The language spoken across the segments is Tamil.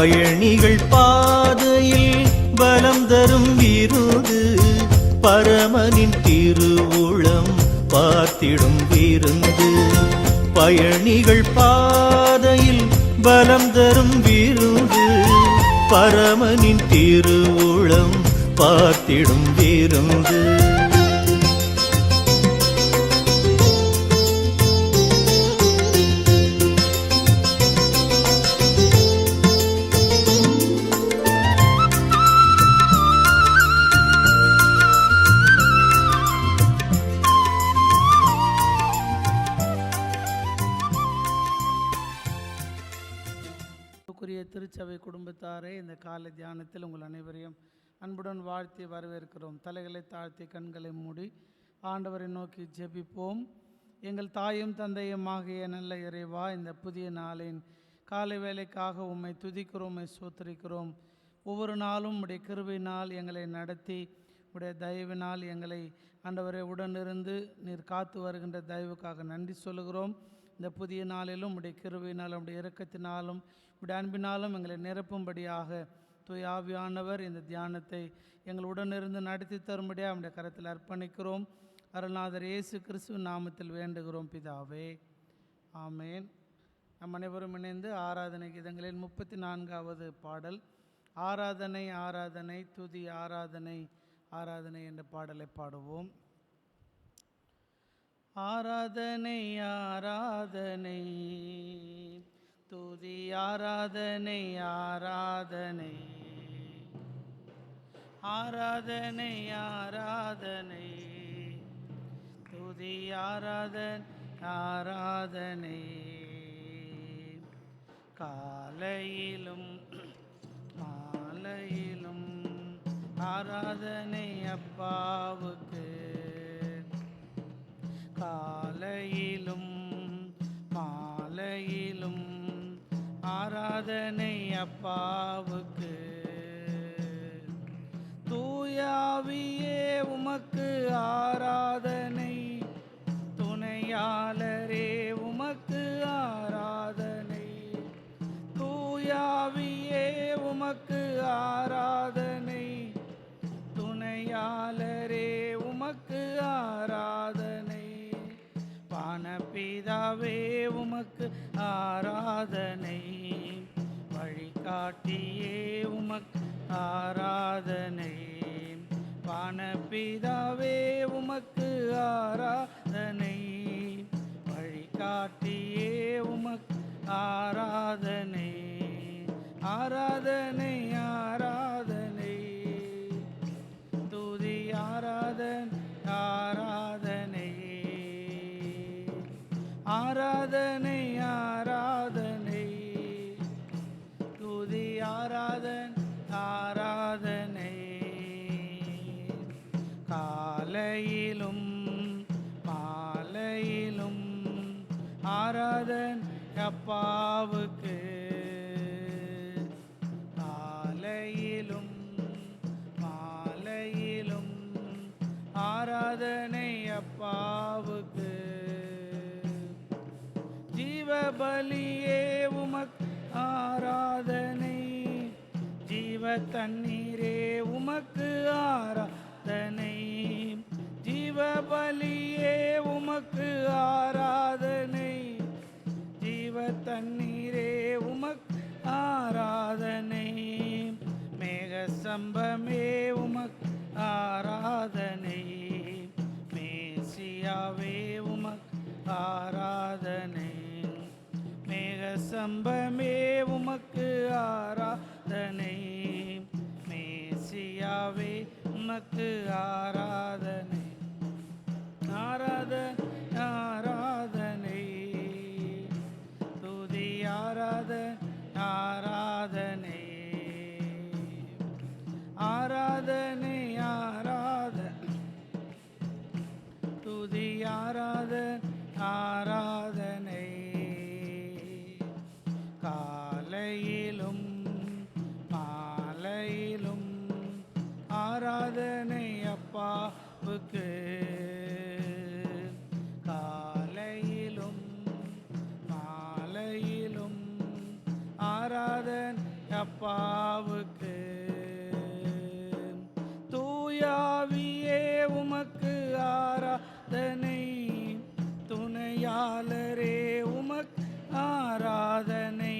பயணிகள் பாதையில் பலம் தரும் விருது, பரமனின் திருவுளம் பார்த்திடும் விருந்து. பயணிகள் பாதையில் பலம் தரும் விருது, பரமனின் திருவுளம் பார்த்திடும் விருந்து. திருச்சபை குடும்பத்தாரே, இந்த காலை தியானத்தில் உங்கள் அனைவரையும் அன்புடன் வாழ்த்தி வரவேற்கிறோம். தலைகளை தாழ்த்தி கண்களை மூடி ஆண்டவரை நோக்கி ஜெபிப்போம். எங்கள் தாயும் தந்தையுமாகிய நல்ல இறைவா, இந்த புதிய நாளின் காலை வேலைக்காக உம்மை துதிக்கிறோம், உம்மை சோத்தரிக்கிறோம். ஒவ்வொரு நாளும் உடைய கிருபையினால் எங்களை நடத்தி, உடைய தயவினால் எங்களை ஆண்டவரை உடனிருந்து நீர் காத்து வருகின்ற தயவுக்காக நன்றி சொல்லுகிறோம். இந்த புதிய நாளிலும் உடைய கிருபையினாலும் உடைய இரக்கத்தினாலும் உடைய அன்பினாலும் எங்களை நிரப்பும்படியாக தூய ஆவியானவர் இந்த தியானத்தை எங்களுடனிருந்து நடத்தி தரும்படியாக நம்முடைய கரத்தில் அர்ப்பணிக்கிறோம். அருள்நாதர் இயேசு கிறிஸ்துவின் நாமத்தில் வேண்டுகிறோம் பிதாவே, ஆமேன். நம் அனைவரும் இணைந்து ஆராதனை கீதங்களில் 34வது பாடல், ஆராதனை ஆராதனை துதி ஆராதனை ஆராதனை என்ற பாடலை பாடுவோம். ஆராதனை ஆராதனை துதி ஆராதனை ஆராதனை ஆராதனை ஆராதனை துதி ஆராதனை ஆராதனை. காலையிலும் மாலையிலும் ஆராதனை அப்பாவுக்கு, காலையிலும் மாலையிலும் ஆராதனை அப்பாவுக்கு. தூயாவியே உமக்கு ஆராதனை, துணையாளரே உமக்கு ஆராதனை. தூயாவியே உமக்கு ஆராதனை, துணையாளரே உமக்கு ஆராதனை. வானபிதாவே உமக்கு ஆராதனை, வழிகாட்டியே உமக்கு ஆராதனை. வானபிதாவே உமக்கு ஆராதனை, வழிகாட்டியே உமக்கு ஆராதனை. ஆராதனை ஆராதனை துதி ஆராதனை ஆராதனை. ஆராதனை ஆராதனை துதி ஆராதனை ஆராதனை. காலையிலும் மாலையிலும் ஆராதனை அப்பாவுக்கு, காலையிலும் மாலையிலும் ஆராதனை அப்பாவுக்கு. ஜீவபலியே உமக்கு ஆராதனை, ஜீவ தண்ணீரே உமக்கு ஆராதனை. ஜீவபலியே உமக்கு ஆராதனை, ஜீவ தண்ணீரே உமக்கு ஆராதனை. மேக சம்பமே உமக்கு ஆராதனை, மேசியாவே உமக்கு ஆராதனை. மேக சம்பமே உமக்கு ஆராதனை, மேசியாவே உமக்கு ஆராதனை. ஆராதனை ஆராதனை துதி ஆராதனை ஆராதனை. ஆராதனை ஆராதனை துதி ஆராதனை ஆராதனை. காலையிலும் மாலையிலும் ஆராதனை அப்பா தூயாவியே உமக்கு ஆராதனை, துணையாளரே உமக்கு ஆராதனை.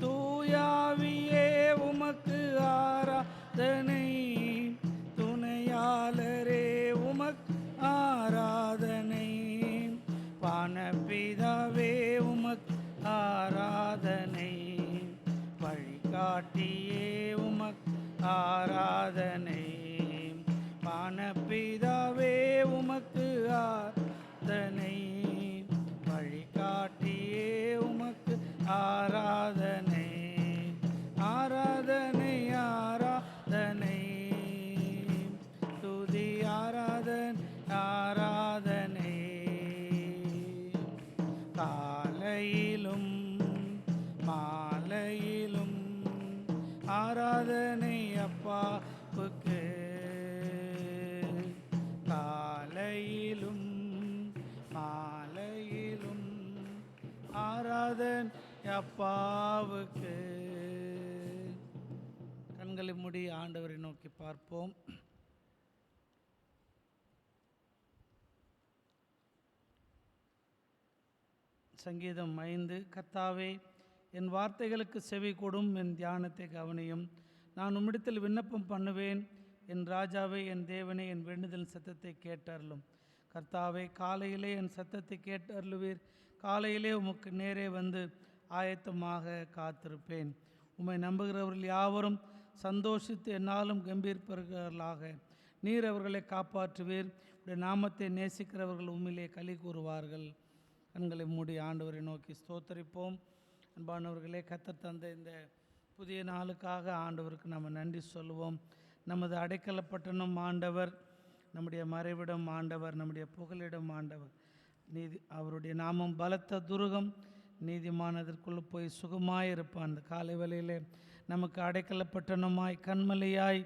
தூயாவியே உமக்கு ஆராதனை, துணையாளரே உமக்கு ஆராதனை. வானபிதாவே உமக்கு ஆராதனை, வழிகாட்டியே உமக்கு ஆராதனை. வானபிதாவே உமக்கு ஆராதனை, வழிகாட்டியே உமக்கு ஆராதனை. ஆராதனை ஆராதனை, துதி ஆராதனை ஆராதனை. காலையிலும் மாலையிலும் ஆராதனை அப்பாவுக்கு. காலையிலும் மாலையிலும் ஆராதனை அப்பாவுக்கு. கண்களை மூடி ஆண்டவரை நோக்கி பார்ப்போம். சங்கீதம் 5. கர்த்தாவே, என் வார்த்தைகளுக்கு செவி கொடும், என் தியானத்தை கவனியும். நான் உம்மிடத்தில் விண்ணப்பம் பண்ணுவேன். என் ராஜாவே, என் தேவனே, என் வேண்டுதல் சத்தத்தை கேட்டருளும். கர்த்தாவே, காலையிலே என் சத்தத்தை கேட்டருளுவீர். காலையிலே உமக்கு நேரே வந்து ஆயத்தமாக காத்திருப்பேன். உம்மை நம்புகிறவர்கள் யாவரும் சந்தோஷித்து என்னாலும் கம்பீர்ப்பவர்களாக. நீர் அவர்களை காப்பாற்றுவீர். உடைய நாமத்தை நேசிக்கிறவர்கள் உம்மிலே களி கூறுவார்கள். கண்களை மூடி ஆண்டவரை நோக்கி ஸ்தோத்தரிப்போம். அன்பானவர்களே, கர்த்தர் தந்த இந்த புதிய நாளுக்காக ஆண்டவருக்கு நம்ம நன்றி சொல்லுவோம். நமது அடைக்கலப்பட்டணம் ஆண்டவர், நம்முடைய மறைவிடம் ஆண்டவர், நம்முடைய புகலிடம் ஆண்டவர். அவருடைய நாமம் பலத்த துருகம், நீதிமானதற்குள்ளே போய் சுகமாயிருப்பான். அந்த காலை வேளையிலே நமக்கு அடைக்கலப்பட்டணமாய் கண்மலையாய்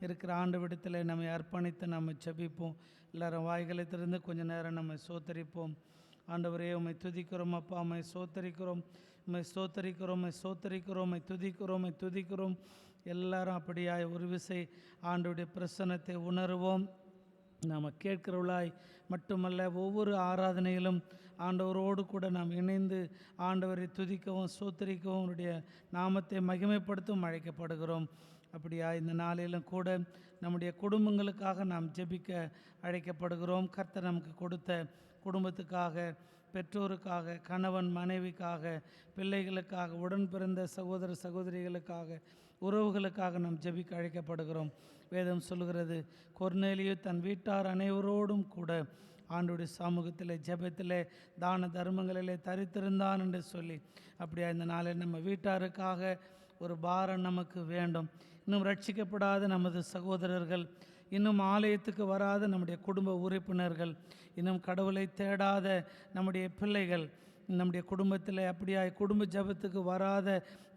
இருக்கிற ஆண்டவிடத்தில் நம்மை அர்ப்பணித்து நம்ம செபிப்போம். எல்லாரும் வாய்களை திறந்து கொஞ்ச நேரம் நம்ம சோத்தரிப்போம். ஆண்டவரே, உம்மை துதிக்கிறோம் அப்பா, உம்மை சோத்தரிக்கிறோம், உம்மை சோத்தரிக்கிறோம், உம்மை சோத்தரிக்கிறோம், உம்மை துதிக்கிறோம், உம்மை துதிக்கிறோம். எல்லாரும் அப்படியாய் ஒரு விசை ஆண்டவருடைய பிரசன்னத்தை உணர்வோம். நாம் கேட்கிறவளாய் மட்டுமல்ல, ஒவ்வொரு ஆராதனையிலும் ஆண்டவரோடு கூட நாம் இணைந்து ஆண்டவரை துதிக்கவும் சோத்தரிக்கவும் அவருடைய நாமத்தை மகிமைப்படுத்தவும் அழைக்கப்படுகிறோம். அப்படியா இந்த நாளிலும் கூட நம்முடைய குடும்பங்களுக்காக நாம் ஜெபிக்க அழைக்கப்படுகிறோம். கர்த்தர் நமக்கு கொடுத்த குடும்பத்துக்காக, பெற்றோருக்காக, கணவன் மனைவிக்காக, பிள்ளைகளுக்காக, உடன் பிறந்த சகோதர சகோதரிகளுக்காக, உறவுகளுக்காக நாம் ஜெபிக்க அழைக்கப்படுகிறோம். வேதம் சொல்கிறது, கொர்நேலியு தன் வீட்டார் அனைவரோடும் கூட ஆண்டவருடைய சமூகத்தில் ஜெபத்தில் தான தர்மங்களிலே தரித்திருந்தான் என்று சொல்லி, அப்படியா இந்த நாளில் நம்ம வீட்டாருக்காக ஒரு பாரம் நமக்கு வேண்டும். இன்னும் ரட்சிக்கப்படாத நமது சகோதரர்கள், இன்னும் ஆலயத்துக்கு வராத நம்முடைய குடும்ப உறுப்பினர்கள், இன்னும் கடவுளை தேடாத நம்முடைய பிள்ளைகள், நம்முடைய குடும்பத்தில் அப்படியாய் குடும்ப ஜபத்துக்கு வராத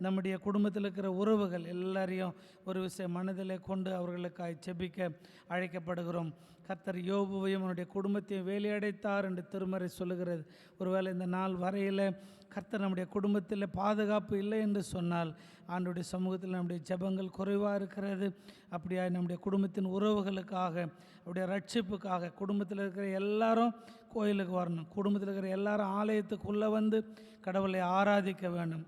நம்முடைய குடும்பத்தில் இருக்கிற உறவுகள் எல்லாரையும் ஒரு விஷயம் மனதில் கொண்டு அவர்களுக்காய் ஜெபிக்க அழைக்கப்படுகிறோம். கர்த்தர் யோபுவையும் அவனுடைய குடும்பத்தையும் வேலையடைத்தார் என்று திருமறை சொல்லுகிறது. ஒருவேளை இந்த நாள் வரையில் கர்த்தர் நம்முடைய குடும்பத்தில் பாதுகாப்பு இல்லை என்று சொன்னால், ஆண்டவருடைய சமூகத்தில் நம்முடைய ஜெபங்கள் குறைவாக இருக்கிறது. அப்படியா நம்முடைய குடும்பத்தின் உறவுகளுக்காக, அவருடைய ரட்சிப்புக்காக, குடும்பத்தில் இருக்கிற எல்லாரும் கோயிலுக்கு வரணும், குடும்பத்தில் இருக்கிற எல்லாரும் ஆலயத்துக்குள்ளே வந்து கடவுளை ஆராதிக்க வேண்டும்.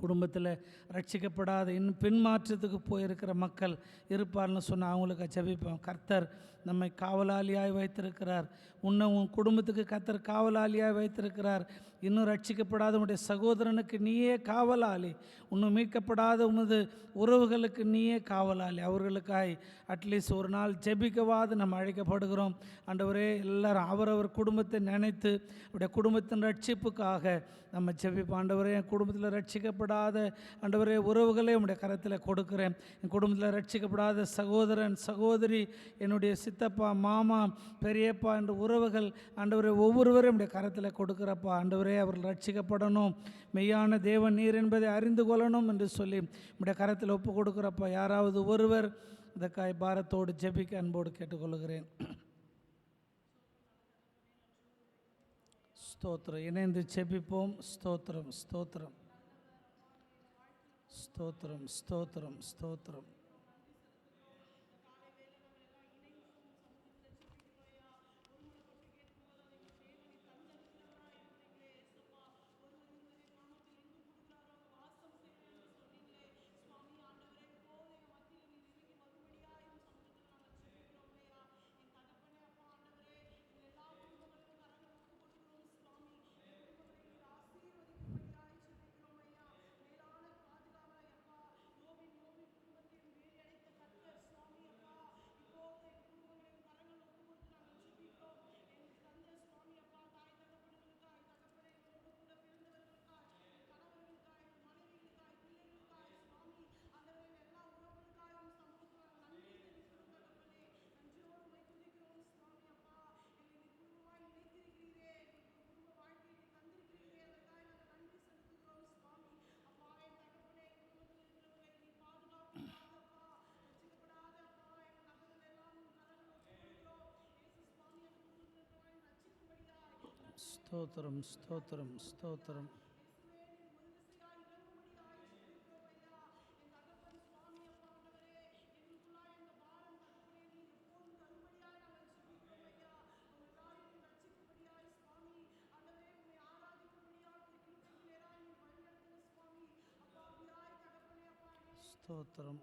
குடும்பத்தில் ரட்சிக்கப்படாத இன்னும் பின்மாற்றத்துக்கு போயிருக்கிற மக்கள் இருப்பார்னு சொன்னால் அவங்களுக்கு ஜெபிப்போம். கர்த்தர் நம்மை காவலாளியாய் வைத்திருக்கிறார். உன் குடும்பத்துக்கு கர்த்தர் காவலாளியாய் வைத்திருக்கிறார். இன்னும் ரட்சிக்கப்படாத உன்னுடைய சகோதரனுக்கு நீயே காவலாளி. இன்னும் மீட்கப்படாத உமது உறவுகளுக்கு நீயே காவலாளி. அவர்களுக்காய் அட்லீஸ்ட் ஒரு நாள் ஜெபிக்கவாது நம்ம அழைக்கப்படுகிறோம். ஆண்டவரே, எல்லாரும் அவரவர் குடும்பத்தை நினைத்து அவருடைய குடும்பத்தின் ரட்சிப்புக்காக நம்ம ஜெபிப்போம். ஆண்டவரே, என் குடும்பத்தில் ரட்சிக்கப்படாத ஆண்டவரே உறவுகளே உம்முடைய கரத்தில் கொடுக்குறேன். என் குடும்பத்தில் ரட்சிக்கப்படாத சகோதரன் சகோதரி, என்னுடைய சித்தப்பா மாமா பெரியப்பா என்ற உறவுகள் ஆண்டவரே ஒவ்வொருவரும் நம்முடைய கரத்தில் கொடுக்குறப்பா. ஆண்டவரே, அவர்கள் ரட்சிக்கப்படணும், மெய்யான தேவன் நீர் என்பதை அறிந்து கொள்ளணும் என்று சொல்லி நம்முடைய கரத்தில் ஒப்பு கொடுக்குறப்பா. யாராவது ஒருவர் இதற்காய் பாரத்தோடு ஜெபிக்க அன்போடு கேட்டுக்கொள்கிறேன். ஸ்தோத்திரம். இணைந்து ஜெபிப்போம். ஸ்தோத்திரம் ஸ்தோத்திரம் ஸ்தோத்திரம் ஸ்தோத்திரம் ஸ்தோத்திரம். ஸ்தோத்திரம் ஸ்தோத்திரம் ஸ்தோத்திரம். ஸ்தோத்திரம்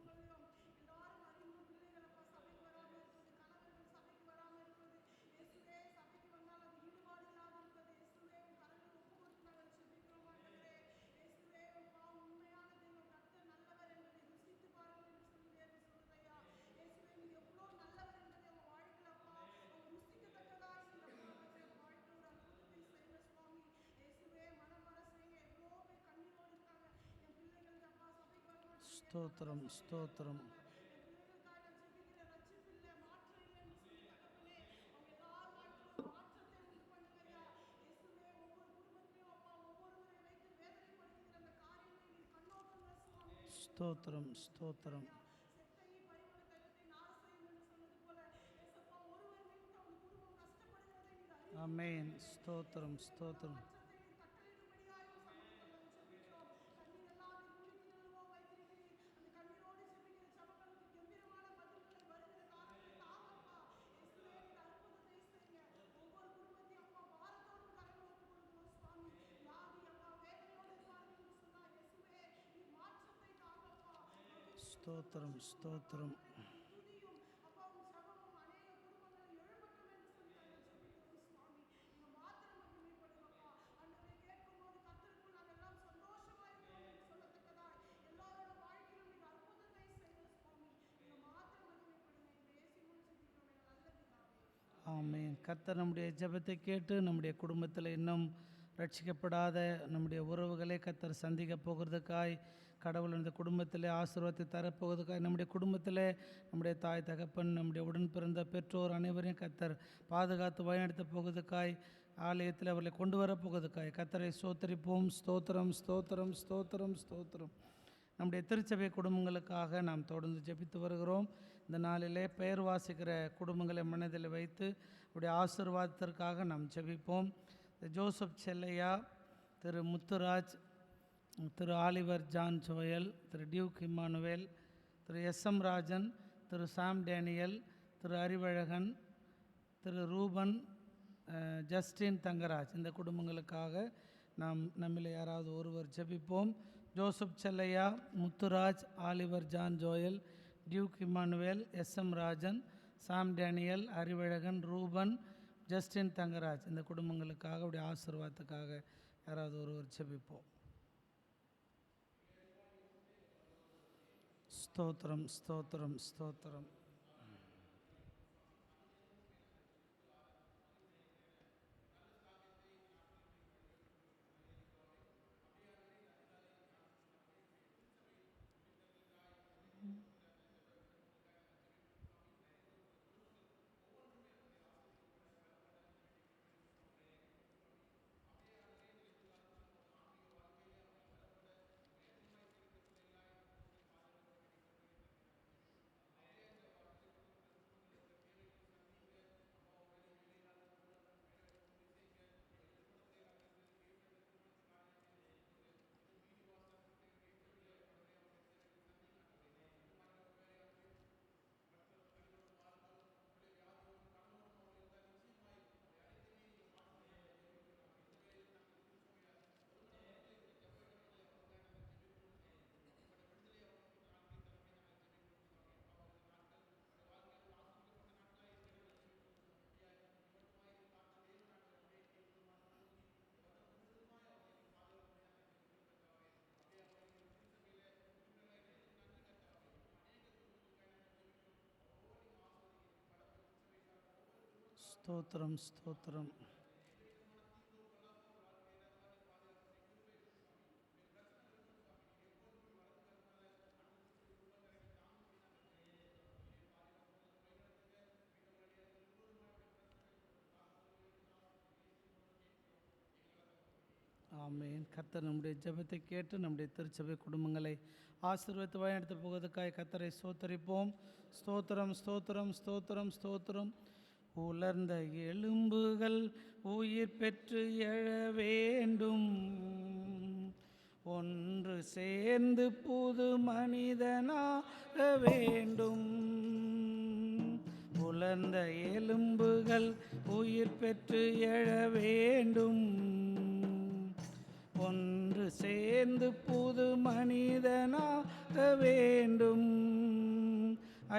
ஸ்தோத்திரம் ஸ்தோத்திரம். ஸ்தோத்திரம் ஸ்தோத்திரம். ஆமென். ஸ்தோத்திரம் ஸ்தோத்திரம். ஸ்தோத்திரம் ஸ்தோத்திரம். ஆமென். கர்த்தர் நம்முடைய ஜெபத்தை கேட்டு நம்முடைய குடும்பத்தில் இன்னும் ரட்சிக்கப்படாத நம்முடைய உறவுகளை கர்த்தர் சந்திக்க போகிறதுக்காய், கடவுள் இந்த குடும்பத்தில் ஆசீர்வாதத்தை தரப்போகிறதுக்காய், நம்முடைய குடும்பத்தில் நம்முடைய தாய் தகப்பன் நம்முடைய உடன் பிறந்த பெற்றோர் அனைவரையும் கர்த்தர் பாதுகாத்து வழிநடத்த போகிறதுக்காய், ஆலயத்தில் அவர்களை கொண்டு வரப்போகிறதுக்காய் கர்த்தரை ஸ்தோத்தரிப்போம். ஸ்தோத்திரம் ஸ்தோத்திரம் ஸ்தோத்திரம் ஸ்தோத்திரம். நம்முடைய திருச்சபை குடும்பங்களுக்காக நாம் தொடர்ந்து ஜெபித்து வருகிறோம். இந்த நாளிலே பெயர் வாசிக்கிற குடும்பங்களை மனதில் வைத்து அவருடைய ஆசீர்வாதத்திற்காக நாம் ஜெபிப்போம். ஜோசப் செல்லையா, திரு முத்துராஜ், திரு ஆலிவர் ஜான் ஜோயல், திரு டியூக் இம்மானுவேல், திரு எஸ்எம் ராஜன், திரு சாம் டேனியல், திரு அறிவழகன், திரு ரூபன், ஜஸ்டின் தங்கராஜ், இந்த குடும்பங்களுக்காக நாம் நம்மில் யாராவது ஒருவர் ஜெபிப்போம். ஜோசப் செல்லையா, முத்துராஜ், ஆலிவர் ஜான் ஜோயல், டியூக் இம்மானுவேல், எஸ்எம் ராஜன், சாம் டேனியல், அறிவழகன், ரூபன், ஜஸ்டின் தங்கராஜ், இந்த குடும்பங்களுக்காக அவருடைய ஆசீர்வாதத்துக்காக யாராவது ஒருவர் ஜெபிப்போம். ஸ்தோத்திரம் ஸ்தோத்திரம் ஸ்தோத்திரம். ஸ்தோத்திரம் ஸ்தோத்திரம். ஆமென். கர்த்தர் நம்முடைய ஜெபத்தை கேட்டு நம்முடைய திருச்சபை குடும்பங்களை ஆசீர்வதித்து வழிநடத்த போவதற்காக கர்த்தரை ஸ்தோத்தரிப்போம். ஸ்தோத்திரம் ஸ்தோத்திரம் ஸ்தோத்திரம் ஸ்தோத்திரம். உலர்ந்த எலும்புகள் உயிர் பெற்று எழ வேண்டும், ஒன்று சேர்ந்து புது மனிதனாக வேண்டும். உலர்ந்த எலும்புகள் உயிர் பெற்று எழ வேண்டும், ஒன்று சேர்ந்து புது மனிதனாக வேண்டும்.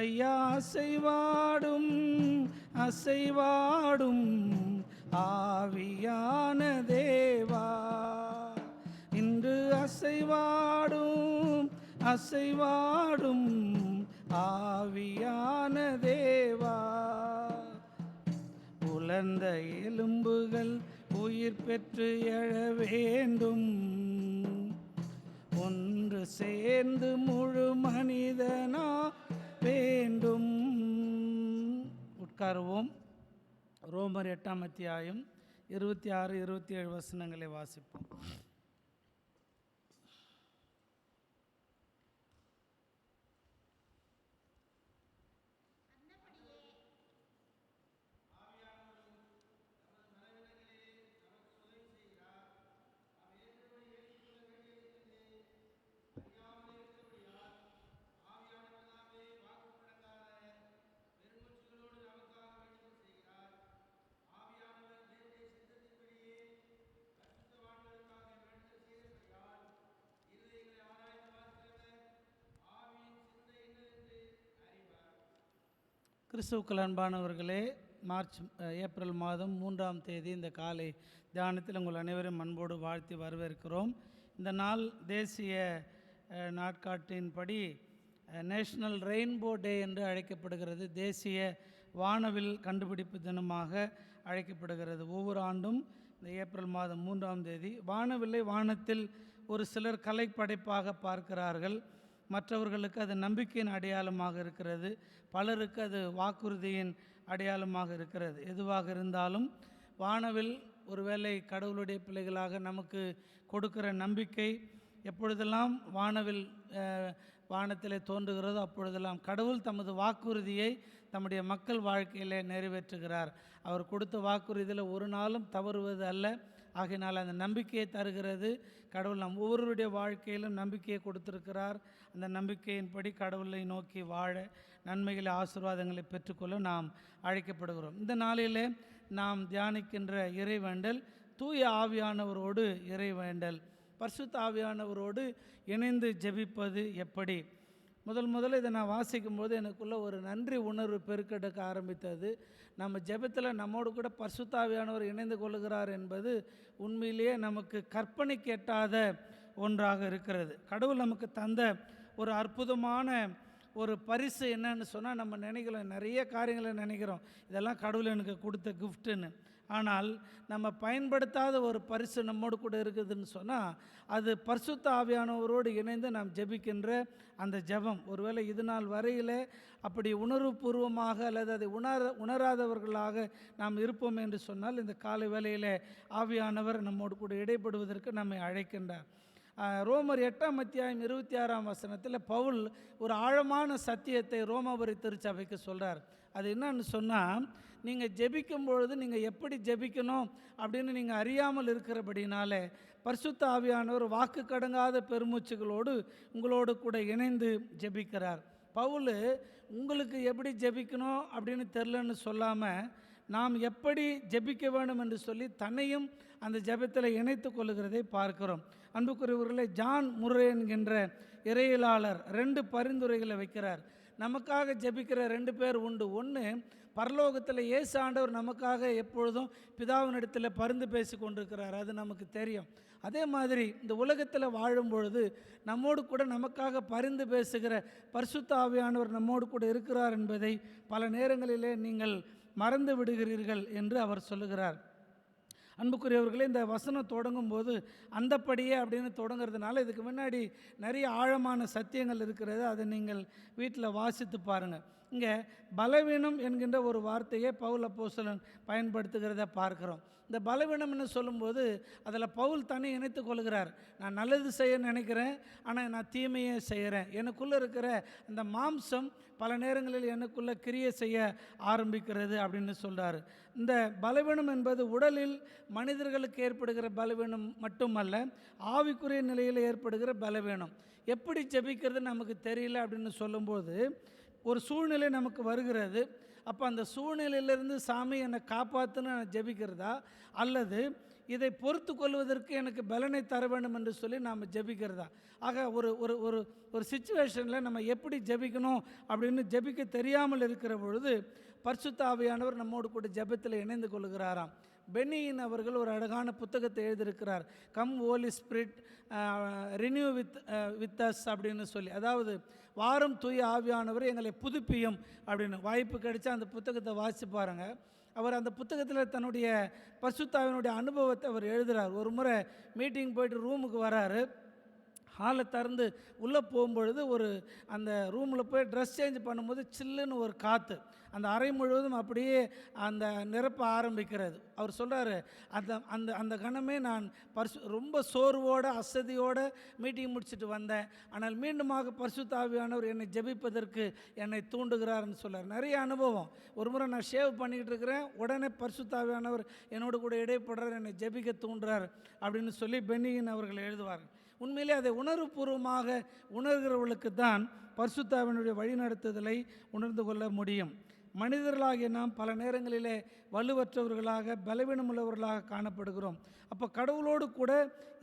ஐயா அசைவாடும் அசைவாடும் ஆவியான தேவா, இன்று அசைவாடும் அசைவாடும் ஆவியான தேவா. உலர்ந்த எலும்புகள் உயிர் பெற்று எழ வேண்டும், ஒன்று சேர்ந்து முழு மனிதனா வேண்டும். உட்காருவோம். ரோமர் 8ஆம் அத்தியாயம் 26, 27 வசனங்களை வாசிப்போம். கிறிஸ்துவுக்குள் அன்பானவர்களே, ஏப்ரல் மாதம் 3ஆம் தேதி இந்த காலை தியானத்தில் உங்கள் அனைவரும் அன்போடு வாழ்த்தி வரவேற்கிறோம். இந்த நாள் தேசிய நாட்காட்டின்படி நேஷனல் ரெயின்போ டே என்று அழைக்கப்படுகிறது. தேசிய வானவில் கண்டுபிடிப்பு தினமாக அழைக்கப்படுகிறது. ஒவ்வொரு ஆண்டும் இந்த ஏப்ரல் மாதம் 3ஆம் தேதி வானவில்லை வானத்தில் ஒரு சிலர் கலைப்படைப்பாக பார்க்கிறார்கள். மற்றவர்களுக்கு அது நம்பிக்கையின் அடையாளமாக இருக்கிறது, பலருக்கு அது வாக்குறுதியின் அடையாளமாக இருக்கிறது. எதுவாக இருந்தாலும் வானவில் ஒருவேளை கடவுளுடைய பிள்ளைகளாக நமக்கு கொடுக்கிற நம்பிக்கை. எப்பொழுதெல்லாம் வானவில் வானத்திலே தோன்றுகிறதோ அப்பொழுதெல்லாம் கடவுள் தமது வாக்குறுதியை தம்முடைய மக்கள் வாழ்க்கையிலே நிறைவேற்றுகிறார். அவர் கொடுத்த வாக்குறுதியில் ஒரு நாளும் தவறுவது அல்ல. ஆகையினால் அந்த நம்பிக்கையை தருகிறது கடவுள். நம் ஒவ்வொருவருடைய வாழ்க்கையிலும் நம்பிக்கையை கொடுத்திருக்கிறார். அந்த நம்பிக்கையின்படி கடவுளை நோக்கி வாழ, நன்மைகளை ஆசீர்வாதங்களை பெற்றுக்கொள்ள நாம் அழைக்கப்படுகிறோம். இந்த நாளிலே நாம் தியானிக்கின்ற இறைவேண்டல் தூய ஆவியானவரோடு இறைவேண்டல், பரிசுத்த ஆவியானவரோடு இணைந்து ஜெபிப்பது எப்படி. முதல்ல இதை நான் வாசிக்கும்போது எனக்குள்ள ஒரு நன்றி உணர்வு பெருக்கெடுக்க ஆரம்பித்தது. நம்ம ஜெபத்தில் நம்மோடு கூட பரிசுத்த ஆவியானவர் இணைந்து கொள்கிறார் என்பது உண்மையிலேயே நமக்கு கற்பனைக்கு எட்டாத ஒன்றாக இருக்கிறது. கடவுள் நமக்கு தந்த ஒரு அற்புதமான ஒரு பரிசு என்னன்னு சொன்னால், நம்ம நினைக்கிறோம், நிறைய காரியங்களை நினைக்கிறோம், இதெல்லாம் கடவுள் எனக்கு கொடுத்த கிஃப்ட்டுன்னு. ஆனால் நம்ம பயன்படுத்தாத ஒரு பரிசு நம்மோடு கூட இருக்குதுன்னு சொன்னால், அது பரிசுத்த ஆவியானவரோடு இணைந்து நாம் ஜெபிக்கின்ற அந்த ஜெபம். ஒருவேளை இது நாள் வரையில் அப்படி உணர்வுபூர்வமாக அல்லது அதை உணராதவர்களாக நாம் இருப்போம் என்று சொன்னால், இந்த காலை வேளையில் ஆவியானவர் நம்மோடு கூட இடைப்படுவதற்கு நம்மை அழைக்கின்றார். ரோமர் 8ஆம் அத்தியாயம் 26ஆம் வசனத்தில் பவுல் ஒரு ஆழமான சத்தியத்தை ரோமாபுரி திருச்சபைக்கு சொல்கிறார். அது என்னன்னு சொன்னால், நீங்கள் ஜெபிக்கும் பொழுது நீங்கள் எப்படி ஜெபிக்கணும் அப்படின்னு நீங்கள் அறியாமல் இருக்கிறபடினாலே பரிசுத்த ஆவியானவர் வாக்கு கடங்காத பெருமூச்சுகளோடு உங்களோடு கூட இணைந்து ஜெபிக்கிறார். பவுல் உங்களுக்கு எப்படி ஜெபிக்கணும் அப்படின்னு தெரிலன்னு சொல்லாமல், நாம் எப்படி ஜெபிக்க வேண்டும் என்று சொல்லி தன்னையும் அந்த ஜெபத்தில் இணைத்து கொள்ளுகிறதை பார்க்கிறோம். அன்புக்குரியவர்களே, ஜான் முர்ரே என்கின்ற இறையியலாளர் 2 பரிந்துரைகளை வைக்கிறார். நமக்காக ஜெபிக்கிற 2 பேர் உண்டு. ஒன்று, பரலோகத்தில் இயேசு ஆண்டவர் நமக்காக எப்பொழுதும் பிதாவினிடத்தில் பரிந்து பேசி கொண்டிருக்கிறார், அது நமக்கு தெரியும். அதே மாதிரி இந்த உலகத்தில் வாழும் பொழுது நம்மோடு கூட நமக்காக பரிந்து பேசுகிற பரிசுத்த ஆவியானவர் நம்மோடு கூட இருக்கிறார் என்பதை பல நேரங்களிலே நீங்கள் மறந்து விடுகிறீர்கள் என்று அவர் சொல்லுகிறார். அன்புக்குரியவர்களே, இந்த வசனம் தொடங்கும் போது அந்தப்படியே அப்படின்னு தொடங்கிறதுனால இதுக்கு முன்னாடி நிறைய ஆழமான சத்தியங்கள் இருக்கிறது. அதை நீங்கள் வீட்டில் வாசித்து பாருங்கள். இங்கே பலவீனம் என்கின்ற ஒரு வார்த்தையை பவுல் அப்போஸ்தலன் பயன்படுத்துகிறத பார்க்குறோம். இந்த பலவீனம்னு சொல்லும்போது அதில் பவுல் தன்னை இணைத்து கொள்கிறார். நான் நல்லது செய்ய நினைக்கிறேன், ஆனால் நான் தீமையை செய்கிறேன். எனக்குள்ளே இருக்கிற அந்த மாம்சம் பல நேரங்களில் எனக்குள்ளே கிரியை செய்ய ஆரம்பிக்கிறது அப்படின்னு சொல்கிறார். இந்த பலவீனம் என்பது உடலில் மனிதர்களுக்கு ஏற்படுகிற பலவீனம் மட்டுமல்ல, ஆவிக்குரிய நிலையில் ஏற்படுகிற பலவீனம். எப்படி ஜெபிக்கிறது நமக்கு தெரியல அப்படின்னு சொல்லும்போது ஒரு சூழ்நிலை நமக்கு வருகிறது. அப்போ அந்த சூழ்நிலையிலிருந்து சாமி என்னை காப்பாற்றுன்னு நான் ஜெபிக்கிறதா, அல்லது இதை பொறுத்து கொள்வதற்கு எனக்கு பலனை தர வேண்டும் என்று சொல்லி நாம் ஜெபிக்கிறதா? ஆக ஒரு ஒரு ஒரு ஒரு சுச்சுவேஷனில் நம்ம எப்படி ஜெபிக்கணும் அப்படின்னு ஜெபிக்க தெரியாமல் இருக்கிற பொழுது பரிசுத்த ஆவியானவர் நம்மோடு கூட ஜெபத்தில் இணைந்து கொள்கிறாராம். பென்னியின் அவர்கள் ஒரு அழகான புத்தகத்தை எழுதியிருக்கிறார், come Holi spirit renew with us அப்படின்னு சொல்லி. அதாவது வாரும் தூய ஆவியானவர் எங்களை புதுப்பியும் அப்படின்னு. வாய்ப்பு கிடைச்சா அந்த புத்தகத்தை வாசித்து பாருங்கள். அவர் அந்த புத்தகத்தில் தன்னுடைய பரிசுத்தாவினுடைய அனுபவத்தை அவர் எழுதுகிறார். ஒரு முறை மீட்டிங் போயிட்டு ரூமுக்கு வராரு. ஹாலை திறந்து உள்ளே போகும்பொழுது அந்த ரூமில் போய் ட்ரெஸ் சேஞ்ச் பண்ணும்போது சில்லுன்னு ஒரு காற்று அந்த அறை முழுவதும் அப்படியே அந்த நிரப்ப ஆரம்பிக்கிறது. அவர் சொல்கிறாரு, அந்த கணமே நான் ரொம்ப சோர்வோடு அசதியோடு மீட்டிங் முடிச்சுட்டு வந்தேன், ஆனால் மீண்டுமாக பரிசுத்த ஆவியானவர் என்னை ஜெபிப்பதற்கு என்னை தூண்டுகிறார்னு சொல்கிறார். நிறைய அனுபவம். ஒரு முறை நான் ஷேவ் பண்ணிக்கிட்டு இருக்கிறேன், உடனே பரிசுத்த ஆவியானவர் என்னோடு கூட இடைப்படுறார், என்னை ஜெபிக்க தூண்டுறார் அப்படின்னு சொல்லி பென்னியின் அவர்கள் எழுதுவார்கள். உண்மையிலே அதை உணர்வுபூர்வமாக உணர்கிறவர்களுக்கு தான் பரிசுத்தாவினுடைய வழிநடத்துதலை உணர்ந்து கொள்ள முடியும். மனிதர்களாகிய நாம் பல நேரங்களிலே வலுவற்றவர்களாக பலவீனமுள்ளவர்களாக காணப்படுகிறோம். அப்போ கடவுளோடு கூட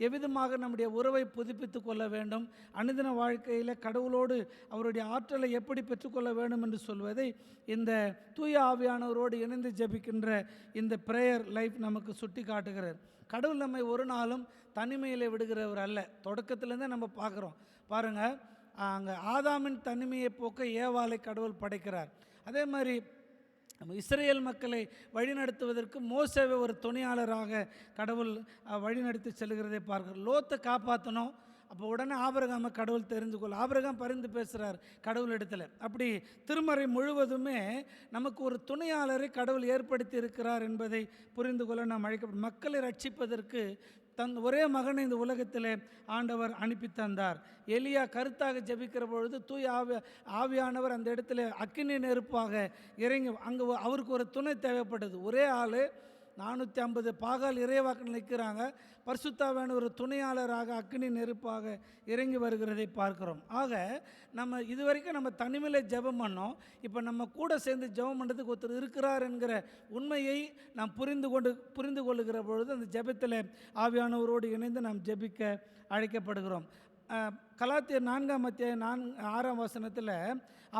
எவ்விதமாக நம்முடைய உறவை புதுப்பித்து கொள்ள வேண்டும், அனுதின வாழ்க்கையில் கடவுளோடு அவருடைய ஆற்றலை எப்படி பெற்றுக்கொள்ள வேண்டும் என்று சொல்வதை இந்த தூய ஆவியானவரோடு இணைந்து ஜெபிக்கின்ற இந்த ப்ரேயர் லைஃப் நமக்கு சுட்டி காட்டுகிறது. கடவுள் நம்மை ஒரு நாளும் தனிமையில் விடுகிறவர் அல்ல. தொடக்கத்திலேருந்தே நம்ம பார்க்குறோம். பாருங்கள், அங்கே ஆதாமின் தனிமையை போக்க ஏவாளை கடவுள் படைக்கிறார். அதே மாதிரி நம்ம இஸ்ரேல் மக்களை வழிநடத்துவதற்கு மோசேவை ஒரு துணையாளராக கடவுள் வழிநடத்தி செல்கிறதை பார்க்கிறோம். லோத்தை காப்பாற்றணும், அப்போ உடனே ஆபிரகாமை கடவுள் தெரிந்து கொள்ள ஆபிரகாம் பரிந்து பேசுகிறார் கடவுள் இடத்துல. அப்படி திருமறை முழுவதுமே நமக்கு ஒரு துணையாளரை கடவுள் ஏற்படுத்தி இருக்கிறார் என்பதை புரிந்து கொள்ள நாம் அழைக்கப்படும். மக்களை ரட்சிப்பதற்கு ஒரே மகனை இந்த உலகத்தில் ஆண்டவர் அனுப்பி தந்தார். எலியா கருத்தாக ஜெபிக்கிற பொழுது தூய ஆவியானவர் அந்த இடத்துல அக்கினி நெருப்பாக இறங்கி அங்கே அவருக்கு ஒரு துணை தேவைப்பட்டது. ஒரே ஆள் 450 பாகால் இறைவாக்கில் நிற்கிறாங்க. பரிசுத்தாவான ஒரு துணையாளராக அக்கினி நெருப்பாக இறங்கி வருகிறதை பார்க்குறோம். ஆக நம்ம இதுவரைக்கும் நம்ம தனிமையில் ஜெபம் பண்ணோம். இப்போ நம்ம கூட சேர்ந்து ஜெபம் பண்ணுறதுக்கு ஒருத்தர் இருக்கிறார் என்கிற உண்மையை நாம் புரிந்து கொள்ளுகிற பொழுது அந்த ஜெபத்தில் ஆவியானவரோடு இணைந்து நாம் ஜெபிக்க அழைக்கப்படுகிறோம். கலாத்தியர் 4:6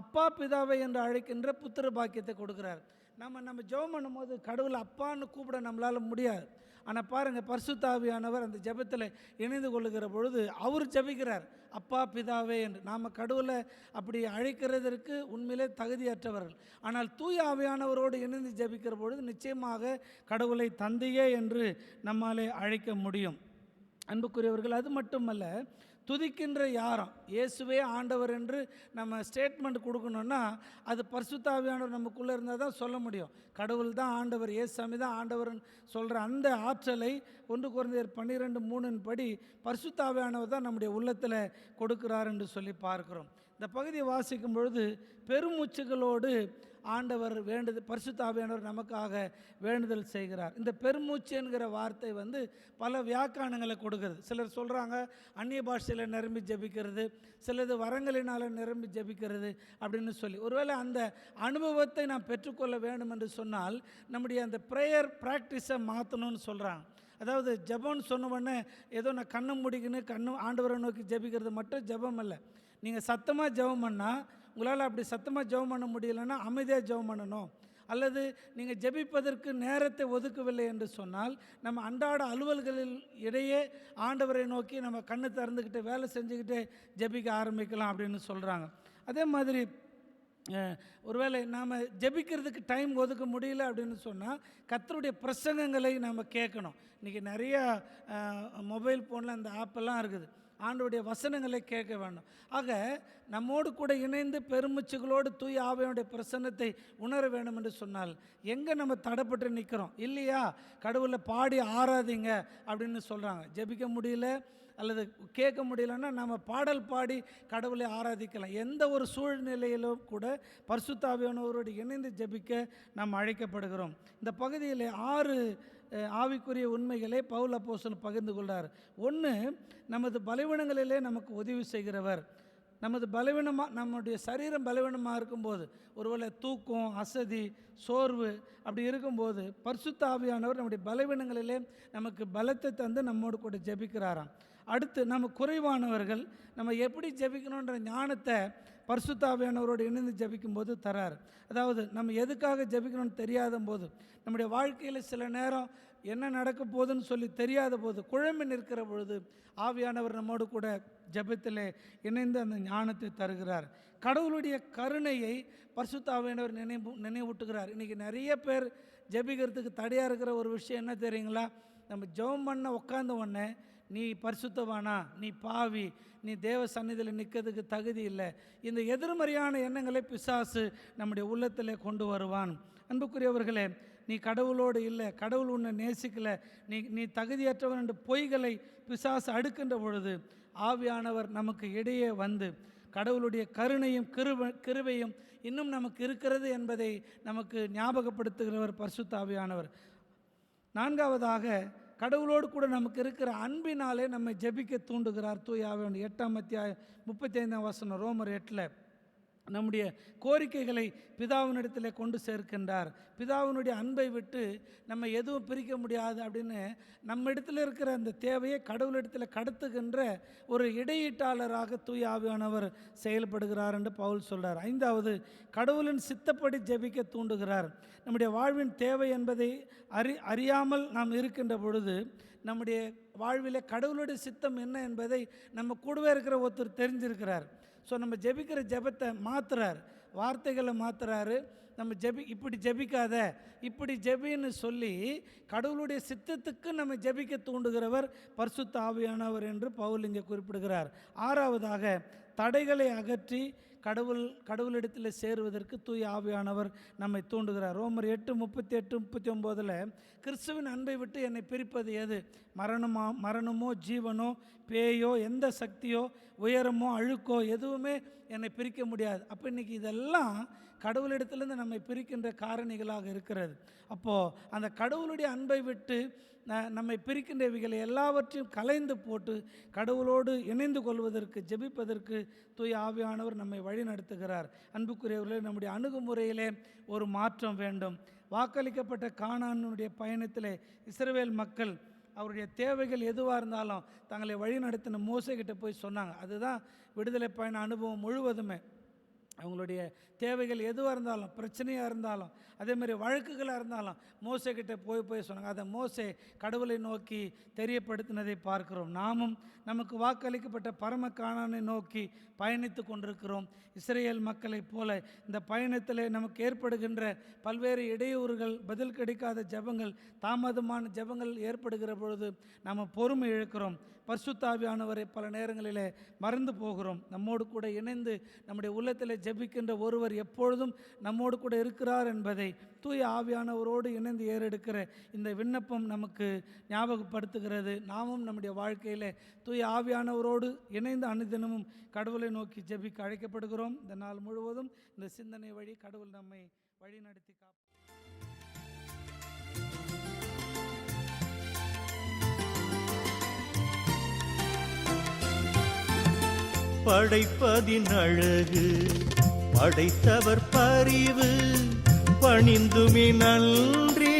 அப்பா பிதாவை என்று அழைக்கின்ற புத்திர பாக்கியத்தை கொடுக்குறார். நம்ம ஜெபம் பண்ணும்போது கடவுளை அப்பான்னு கூப்பிட நம்மளால் முடியாது. ஆனால் பாருங்கள், பரிசுத்த ஆவியானவர் அந்த ஜெபத்தில் இணைந்து கொள்ளுகிற பொழுது அவர் ஜெபிக்கிறார் அப்பா பிதாவே என்று. நாம் கடவுளை அப்படி அழைக்கிறதற்கு உண்மையிலே தகுதியற்றவர்கள். ஆனால் தூய ஆவியானவரோடு இணைந்து ஜெபிக்கிற பொழுது நிச்சயமாக கடவுளை தந்தையே என்று நம்மாலே அழைக்க முடியும். அன்புக்குரியவர்கள், அது மட்டுமல்ல, துதிக்கின்ற யாரும் இயேசுவே ஆண்டவர் என்று நம்ம ஸ்டேட்மெண்ட் கொடுக்கணுன்னா அது பரிசுத்த ஆவியானவர் நமக்குள்ளே இருந்தால் தான் சொல்ல முடியும். கடவுள் தான் ஆண்டவர், இயேசுசாமி தான் ஆண்டவர்னு சொல்கிற அந்த ஆற்றலை 1 கொரிந்தியர் 12:3 படி பரிசுத்த ஆவியானவர் தான் நம்முடைய உள்ளத்தில் கொடுக்கிறார் என்று சொல்லி பார்க்கிறோம். இந்த பகுதியை வாசிக்கும் பொழுது பெருமூச்சுகளோடு ஆண்டவர் பரிசுத்த ஆவியானவர் நமக்காக வேண்டுதல் செய்கிறார். இந்த பெருமூச்சு என்கிற வார்த்தை பல வியாக்கியானங்களை கொடுக்குறது. சிலர் சொல்கிறாங்க அந்நிய பாஷையில் நிரம்பி ஜெபிக்கிறது, சிலது வரங்களினால் நிரம்பி ஜெபிக்கிறது அப்படின்னு சொல்லி. ஒருவேளை அந்த அனுபவத்தை நாம் பெற்றுக்கொள்ள வேண்டும் என்று சொன்னால் நம்முடைய அந்த ப்ரேயர் ப்ராக்டிஸை மாற்றணும்னு சொல்கிறாங்க. அதாவது ஜெபம்னு சொன்ன உடனே ஏதோ நான் கண்ணை முடிக்கணும் ஆண்டவரை நோக்கி ஜெபிக்கிறது மட்டும் ஜெபம் அல்ல. நீங்கள் சத்தமாக ஜெபம் பண்ணால், உங்களால் அப்படி சத்தமாக ஜெபம் பண்ண முடியலைன்னா அமைதியாக ஜெபம் பண்ணணும். அல்லது நீங்கள் ஜெபிப்பதற்கு நேரத்தை ஒதுக்கவில்லை என்று சொன்னால் நம்ம அன்றாட அலுவல்களில் இடையே ஆண்டவரை நோக்கி நம்ம கண்ணு திறந்துக்கிட்டு வேலை செஞ்சுக்கிட்டே ஜெபிக்க ஆரம்பிக்கலாம் அப்படின்னு சொல்கிறாங்க. அதே மாதிரி ஒருவேளை நாம் ஜெபிக்கிறதுக்கு டைம் ஒதுக்க முடியல அப்படின்னு சொன்னால் கர்த்தருடைய பிரசங்கங்களை நம்ம கேட்கணும். இன்றைக்கி நிறையா மொபைல் ஃபோனில் அந்த ஆப்பெல்லாம் இருக்குது. ஆண்டவருடைய வசனங்களை கேட்க வேண்டும். ஆக நம்மோடு கூட இணைந்து பெருமூச்சுகளோடு தூய ஆவியானுடைய பிரசன்னத்தை உணர வேண்டும் என்று சொன்னால் எங்கே நம்ம தடைப்பட்டு நிற்கிறோம் இல்லையா? கடவுளை பாடி ஆராதிங்க அப்படின்னு சொல்கிறாங்க. ஜெபிக்க முடியல அல்லது கேட்க முடியலன்னா நம்ம பாடல் பாடி கடவுளை ஆராதிக்கலாம். எந்த ஒரு சூழ்நிலையிலும் கூட பரிசுத்த ஆவியானவரோடு இணைந்து ஜெபிக்க நாம் அழைக்கப்படுகிறோம். இந்த பகுதியில் 6 ஆவிக்குரிய உண்மைகளை பவுல் அப்போஸ்தலன் பகிர்ந்து கொள்கிறார். 1, நமது பலவீனங்களிலே நமக்கு உதவி செய்கிறவர். நமது நம்முடைய சரீரம் பலவீனமாக இருக்கும்போது, ஒருவேளை தூக்கம், அசதி, சோர்வு அப்படி இருக்கும்போது பரிசுத்த ஆவியானவர் நம்முடைய பலவீனங்களிலே நமக்கு பலத்தை தந்து நம்மோடு கூட ஜெபிக்கிறாராம். அடுத்து, நம்ம குறைவானவர்கள் நம்ம எப்படி ஜெபிக்கணுன்ற ஞானத்தை பரிசுத்த ஆவியானவரோடு இணைந்து ஜெபிக்கும்போது தரார். அதாவது நம்ம எதுக்காக ஜெபிக்கணும்னு தெரியாத போது, நம்முடைய வாழ்க்கையில் சில நேரம் என்ன நடக்க போகுதுன்னு சொல்லி தெரியாத போது, குழம்பி நிற்கிற பொழுது ஆவியானவர் நம்மோடு கூட ஜெபத்தில் இணைந்து அந்த ஞானத்தை தருகிறார். கடவுளுடைய கருணையை பரிசுத்த ஆவியானவர் நினைவூட்டுகிறார். இன்றைக்கி நிறைய பேர் ஜெபிக்கிறதுக்கு தடையாக இருக்கிற ஒரு விஷயம் என்ன தெரியுங்களா? நம்ம ஜெபம் பண்ண உட்கார்ந்த உடனே நீ பரிசுத்தவானா, நீ பாவி, நீ தேவ சந்நிதியில் நிற்கிறதுக்கு தகுதி இல்லை, இந்த எதிர்மறையான எண்ணங்களை பிசாசு நம்முடைய உள்ளத்தில் கொண்டு வருவான். அன்புக்குரியவர்களே, நீ கடவுளோடு இல்லை, கடவுள் உன்னை நேசிக்கலை, நீ தகுதியற்றவன் என்று பொய்களை பிசாசு அடுக்கின்ற பொழுது ஆவியானவர் நமக்கு இடையே வந்து கடவுளுடைய கருணையும் கிருபையும் இன்னும் நமக்கு இருக்கிறது என்பதை நமக்கு ஞாபகப்படுத்துகிறவர் பரிசுத்த ஆவியானவர். 4வதாக, கடவுளோடு கூட நமக்கு இருக்கிற அன்பினாலே நம்மை ஜெபிக்க தூண்டுகிறார் தூய ஆவியானவர். 8ஆம் அத்தியாயம் 35ஆம் வசனம், ரோமர் 8 நம்முடைய கோரிக்கைகளை பிதாவினிடத்தில் கொண்டு சேர்க்கின்றார். பிதாவினுடைய அன்பை விட்டு நம்ம எதுவும் பிரிக்க முடியாது அப்படின்னு நம்ம இடத்துல இருக்கிற அந்த தேவையை கடவுளிடத்தில் கடத்துகின்ற ஒரு இடையீட்டாளராக தூய ஆவியானவர் செயல்படுகிறார் என்று பவுல் சொல்கிறார். 5வது, கடவுளின் சித்தப்படி ஜெபிக்க தூண்டுகிறார். நம்முடைய வாழ்வின் தேவை என்பதை அறியாமல் நாம் இருக்கின்ற பொழுது நம்முடைய வாழ்வில் கடவுளுடைய சித்தம் என்ன என்பதை நம்ம கூடவே இருக்கிற ஒருத்தர் தெரிஞ்சிருக்கிறார். ஸோ நம்ம ஜெபிக்கிற ஜெபத்தை மாற்றுறார், வார்த்தைகளை மாற்றுறாரு. நம்ம இப்படி ஜெபிக்காத, இப்படி ஜெபின்னு சொல்லி கடவுளுடைய சித்தத்துக்கு நம்ம ஜெபிக்க தூண்டுகிறவர் பரிசுத்த ஆவியானவர் என்று பவுல் இங்கே குறிப்பிடுகிறார். 6வதாக, தடைகளை அகற்றி கடவுளிடத்தில் சேருவதற்கு தூய ஆவியானவர் நம்மை தூண்டுகிறார். ரோமர் 8:38-39 கிறிஸ்துவின் அன்பை விட்டு என்னை பிரிப்பது எது? மரணமோ ஜீவனோ பேயோ எந்த சக்தியோ உயரமோ அழுக்கோ எதுவுமே என்னை பிரிக்க முடியாது. அப்போ இன்றைக்கி இதெல்லாம் கடவுளிடத்திலிருந்து நம்மை பிரிக்கின்ற காரணிகளாக இருக்கிறது. அப்போது அந்த கடவுளுடைய அன்பை விட்டு நம்மை பிரிக்கின்றவைகளை எல்லாவற்றையும் கலைந்து போட்டு கடவுளோடு இணைந்து கொள்வதற்கு ஜெபிப்பதற்கு தூய ஆவியானவர் நம்மை வழி நடத்துகிறார். அன்புக்குரியவர்களே, நம்முடைய அணுகுமுறையிலே ஒரு மாற்றம் வேண்டும். வாக்களிக்கப்பட்ட கானானுடைய பயணத்திலே இஸ்ரவேல் மக்கள் அவருடைய தேவைகள் எதுவாக இருந்தாலும் தங்களை வழி நடத்தின மோசேகிட்ட போய் சொன்னாங்க. அதுதான் விடுதலை பயண அனுபவம் முழுவதுமே. அவங்களுடைய தேவைகள் எதுவாக இருந்தாலும், பிரச்சனையாக இருந்தாலும், அதேமாதிரி வழக்குகளாக இருந்தாலும் மோசேகிட்ட போய் சொன்னாங்க. அதை மோசே கடவுளை நோக்கி தெரியப்படுத்தினதை பார்க்கிறோம். நாமும் நமக்கு வாக்களிக்கப்பட்ட பரம கானானை நோக்கி பயணித்து கொண்டிருக்கிறோம். இஸ்ரேல் மக்களைப் போல இந்த பயணத்தில் நமக்கு ஏற்படுகின்ற பல்வேறு இடையூறுகள், பதில் கிடைக்காத ஜெபங்கள், தாமதமான ஜெபங்கள் ஏற்படுகிற பொழுது நாம் பொறுமை இழக்கிறோம். பரிசுத்த ஆவியானவரை பல நேரங்களிலே மறந்து போகிறோம். நம்மோடு கூட இணைந்து நம்முடைய உள்ளத்தில் ஜெபிக்கின்ற ஒருவர் எப்பொழுதும் நம்மோடு கூட இருக்கிறார் என்பதை தூய ஆவியானவரோடு இணைந்து ஏறெடுக்கிற இந்த விண்ணப்பம் நமக்கு ஞாபகப்படுத்துகிறது. நாமும் நம்முடைய வாழ்க்கையில் தூய ஆவியானவரோடு இணைந்து அனுதினமும் கடவுளை நோக்கி ஜெபிக்க அழைக்கப்படுகிறோம். இந்த நாள் முழுவதும் இந்த சிந்தனை வழி கடவுள் நம்மை வழி நடத்தி படைப்பதின் அழகு, படைத்தவர் பரிவு, பணிந்துமே நன்றி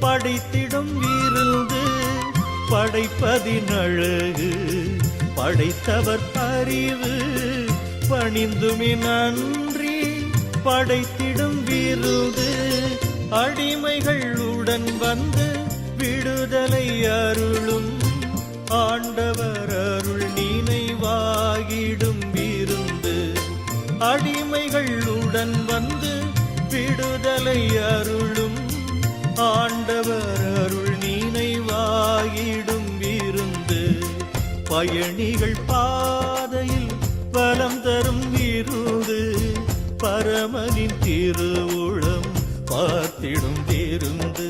படைத்திடும் விருந்து. படைப்பதின் அழகு, படைத்தவர் பரிவு, பணிந்துமே நன்றி படைத்திடும் விருந்து. அடிமைகளுடன் வந்து விடுதலை அருளும் ஆண்டவர் அருள் நினைவாகிடும் விருந்து. அடிமைகளுடன் வந்து விடுதலை அருளும் ஆண்டவர் அருள் நினைவாகிடும் விருந்து. பயணிகள் பாதையில் பலம் தரும் விருந்து பரமனின் திருவுளம் பார்த்திடும் விருந்து